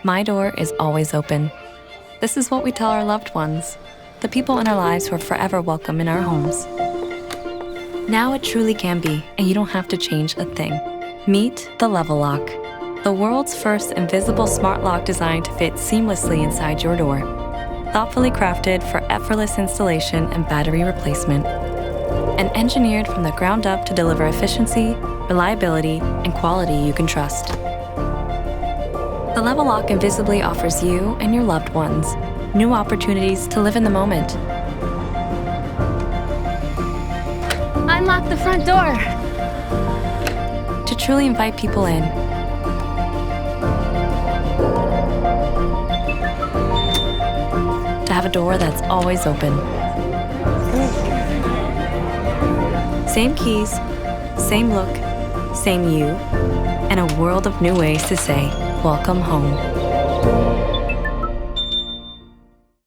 My door is always open. This is what we tell our loved ones, the people in our lives who are forever welcome in our homes. Now it truly can be, and you don't have to change a thing. Meet the Level Lock, the world's first invisible smart lock designed to fit seamlessly inside your door. Thoughtfully crafted for effortless installation and battery replacement. And engineered from the ground up to deliver efficiency, reliability, and quality you can trust. The Level Lock invisibly offers you and your loved ones new opportunities to live in the moment. Unlock the front door. To truly invite people in. To have a door that's always open. Same keys, same look, same you, and a world of new ways to say, welcome home.